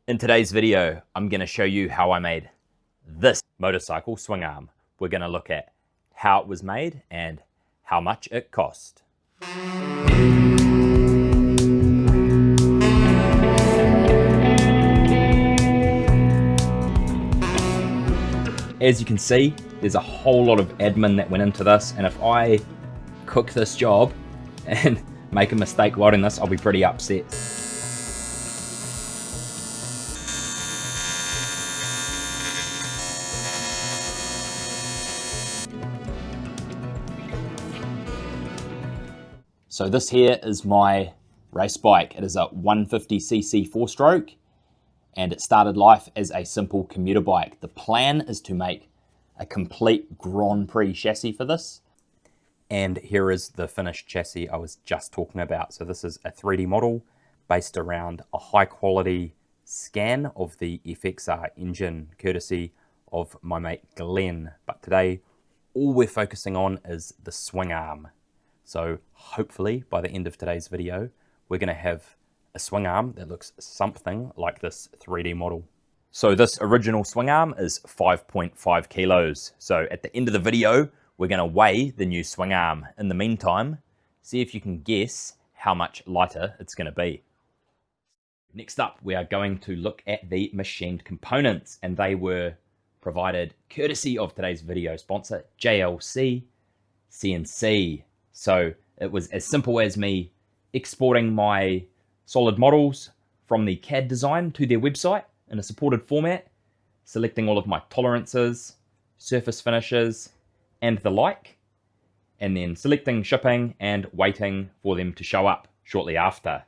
In today's video, I'm going to show you how I made this motorcycle swing arm. We're going to look at how it was made and how much it cost. As you can see, there's a whole lot of admin that went into this, and if I cook this job and make a mistake welding this, I'll be pretty upset. So this here is my race bike. It is a 150cc 4-stroke, and it started life as a simple commuter bike. The plan is to make a complete Grand Prix chassis for this. And here is the finished chassis I was just talking about. So this is a 3D model based around a high quality scan of the FXR engine, courtesy of my mate Glenn. But today, all we're focusing on is the swing arm. So hopefully by the end of today's video, we're going to have a swing arm that looks something like this 3D model. So this original swing arm is 5.5 kilos. So at the end of the video, we're going to weigh the new swing arm. In the meantime, see if you can guess how much lighter it's going to be. Next up, we are going to look at the machined components, and they were provided courtesy of today's video sponsor, JLC CNC. So it was as simple as me exporting my solid models from the CAD design to their website in a supported format, selecting all of my tolerances, surface finishes, and the like, and then selecting shipping and waiting for them to show up shortly after.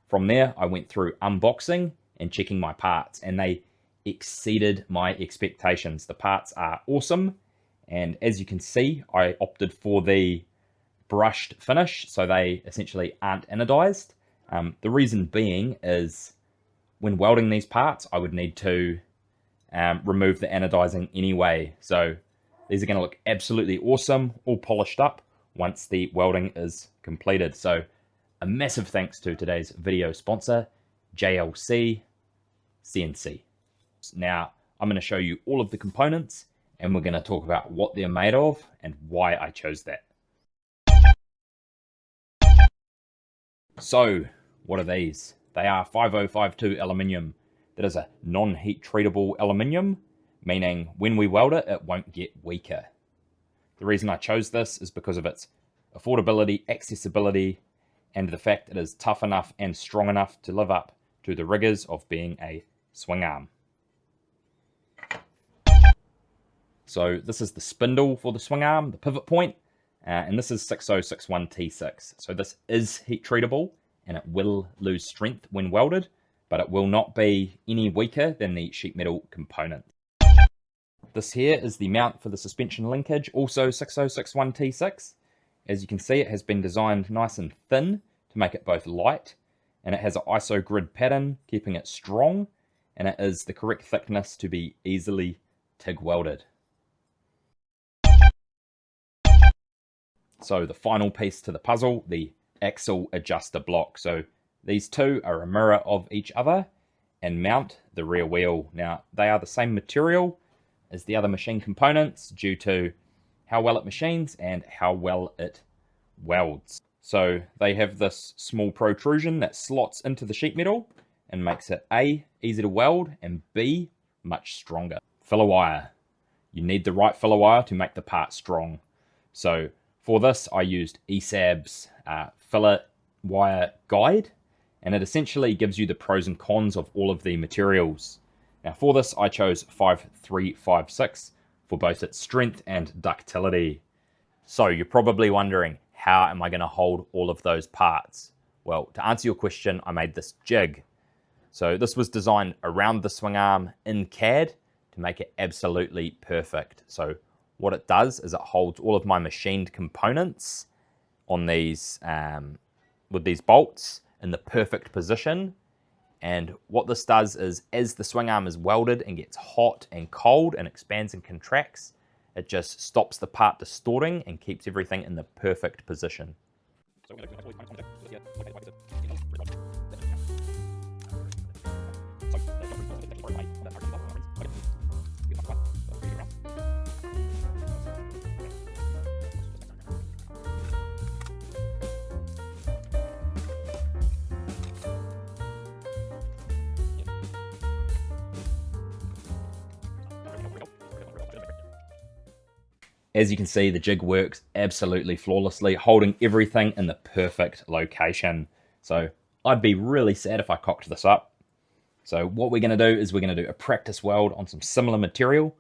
From there, I went through unboxing and checking my parts, and they exceeded my expectations. The parts are awesome, and as you can see, I opted for the brushed finish, so they essentially aren't anodized. The reason being is when welding these parts, I would need to remove the anodizing anyway. So these are going to look absolutely awesome, all polished up once the welding is completed. So a massive thanks to today's video sponsor, JLC CNC. Now I'm going to show you all of the components, and we're going to talk about what they're made of and why I chose that. So what are these? They are 5052 aluminium. That is a non-heat treatable aluminium, meaning when we weld it, it won't get weaker. The reason I chose this is because of its affordability, accessibility, and the fact it is tough enough and strong enough to live up to the rigors of being a swing arm. So this is the spindle for the swing arm, the pivot point, and this is 6061T6. So this is heat treatable, and it will lose strength when welded, but it will not be any weaker than the sheet metal component. This here is the mount for the suspension linkage, also 6061T6. As you can see, it has been designed nice and thin to make it both light, and it has an ISO grid pattern, keeping it strong, and it is the correct thickness to be easily TIG welded. So the final piece to the puzzle, the axle adjuster block. So these two are a mirror of each other and mount the rear wheel. Now they are the same material as the other machine components due to how well it machines and how well it welds. So they have this small protrusion that slots into the sheet metal and makes it A, easy to weld, and B, much stronger. Filler wire. You need the right filler wire to make the part strong. So for this, I used ESAB's filler wire guide, and it essentially gives you the pros and cons of all of the materials. Now for this, I chose 5356 for both its strength and ductility. So you're probably wondering, how am I going to hold all of those parts? Well, to answer your question, I made this jig. So this was designed around the swing arm in CAD to make it absolutely perfect. So what it does is it holds all of my machined components on these with these bolts in the perfect position. And what this does is, as the swing arm is welded and gets hot and cold and expands and contracts, it just stops the part distorting and keeps everything in the perfect position. As you can see, the jig works absolutely flawlessly, holding everything in the perfect location. So I'd be really sad if I cocked this up. So what we're going to do is we're going to do a practice weld on some similar material.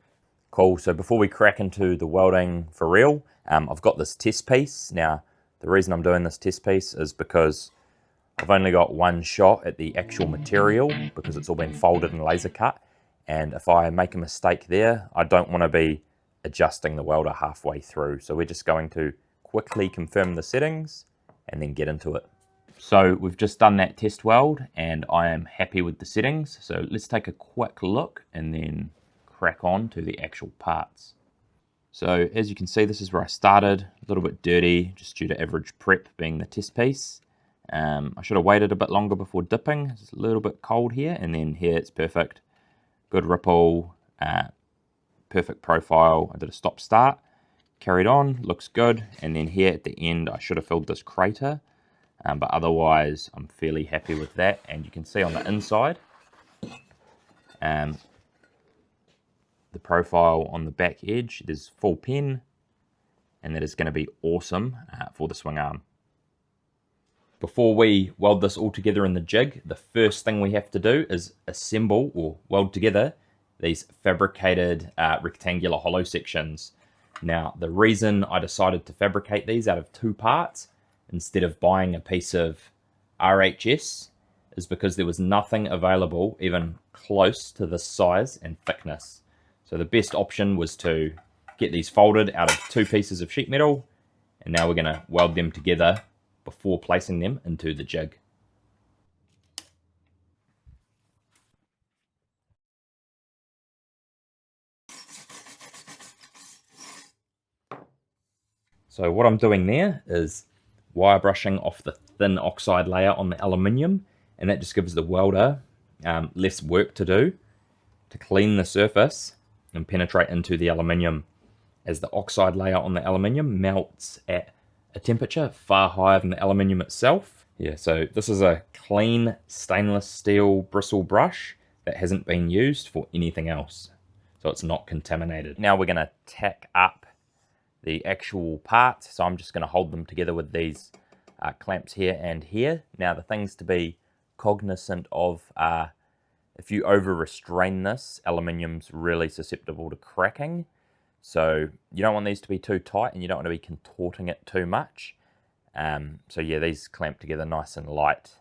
Cool, so before we crack into the welding for real, I've got this test piece. Now, the reason I'm doing this test piece is because I've only got one shot at the actual material because it's all been folded and laser cut. And if I make a mistake there, I don't want to be adjusting the welder halfway through. So we're just going to quickly confirm the settings and then get into it. So we've just done that test weld and I am happy with the settings. So let's take a quick look and then crack on to the actual parts. So as you can see, this is where I started, a little bit dirty just due to average prep being the test piece. I should have waited a bit longer before dipping. It's a little bit cold here, and then here it's perfect. Good ripple, perfect profile. I did a stop start, carried on, looks good. And then here at the end, I should have filled this crater, but otherwise I'm fairly happy with that. And you can see on the inside, the profile on the back edge, there's full pen, and that is going to be awesome for the swing arm. Before we weld this all together in the jig, the first thing we have to do is assemble or weld together these fabricated rectangular hollow sections. Now, the reason I decided to fabricate these out of two parts instead of buying a piece of RHS is because there was nothing available even close to this size and thickness. So the best option was to get these folded out of two pieces of sheet metal, and now we're going to weld them together before placing them into the jig. So what I'm doing there is wire brushing off the thin oxide layer on the aluminium, and that just gives the welder less work to do to clean the surface and penetrate into the aluminium, as the oxide layer on the aluminium melts at a temperature far higher than the aluminium itself. Yeah, so this is a clean stainless steel bristle brush that hasn't been used for anything else, so it's not contaminated. Now we're going to tack up the actual parts, so I'm just going to hold them together with these clamps here and here. Now the things to be cognizant of are, if you over restrain this, aluminium's really susceptible to cracking. So you don't want these to be too tight and you don't want to be contorting it too much. So yeah, these clamp together nice and light.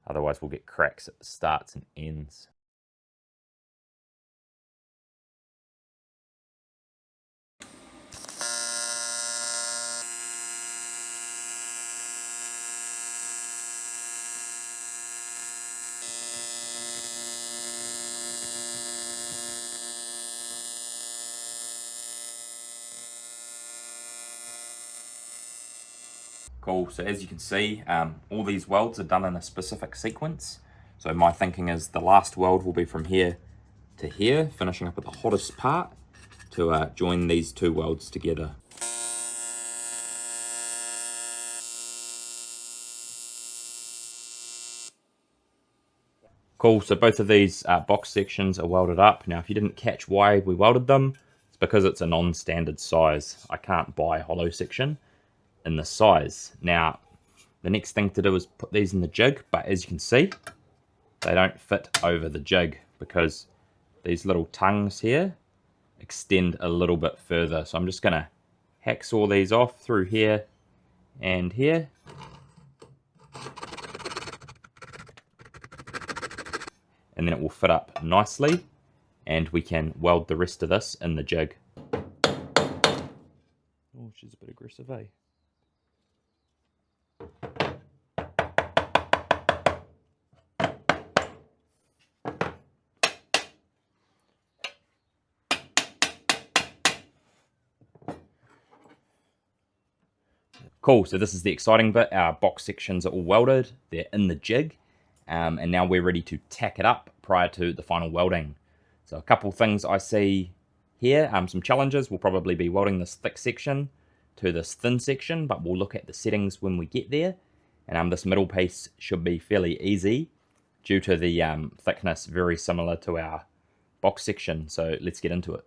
Otherwise we'll get cracks at the starts and ends. Cool, so as you can see, all these welds are done in a specific sequence. So my thinking is the last weld will be from here to here, finishing up with the hottest part to join these two welds together. Cool, so both of these box sections are welded up. Now if you didn't catch why we welded them, it's because it's a non-standard size. I can't buy a hollow section in this size. Now the next thing to do is put these in the jig, but as you can see, they don't fit over the jig because these little tongues here extend a little bit further. So I'm just going to hacksaw these off through here and here. And then it will fit up nicely and we can weld the rest of this in the jig. Oh, she's a bit aggressive, eh? Cool, so this is the exciting bit. Our box sections are all welded, they're in the jig, and now we're ready to tack it up prior to the final welding. So a couple things I see here, some challenges. We'll probably be welding this thick section to this thin section, but we'll look at the settings when we get there. And this middle piece should be fairly easy due to the thickness very similar to our box section. So let's get into it.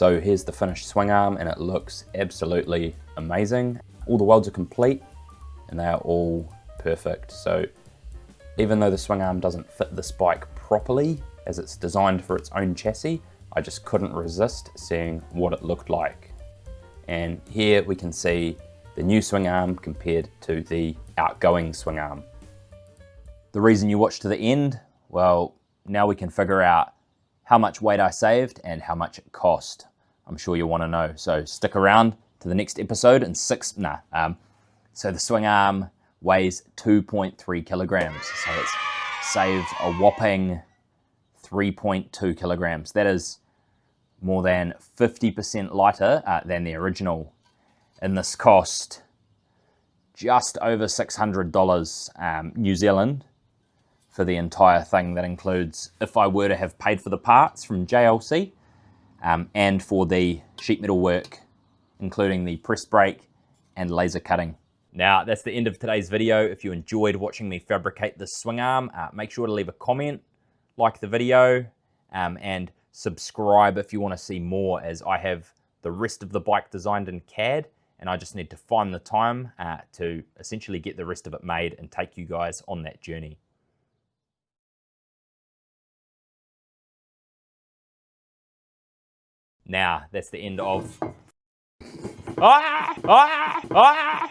So here's the finished swing arm, and it looks absolutely amazing. All the welds are complete and they are all perfect. So even though the swing arm doesn't fit this bike properly as it's designed for its own chassis, I just couldn't resist seeing what it looked like. And here we can see the new swing arm compared to the outgoing swing arm. The reason you watch to the end, well, now we can figure out how much weight I saved and how much it cost. I'm sure you want to know, so stick around to the next episode. So the swing arm weighs 2.3 kilograms, so it's saved a whopping 3.2 kilograms. That is more than 50% lighter than the original. And this cost just over $600 New Zealand for the entire thing. That includes if I were to have paid for the parts from JLC and for the sheet metal work, including the press brake and laser cutting. Now, that's the end of today's video. If you enjoyed watching me fabricate this swing arm, make sure to leave a comment, like the video, and subscribe if you want to see more, as I have the rest of the bike designed in CAD, and I just need to find the time to essentially get the rest of it made and take you guys on that journey. Now, that's the end of...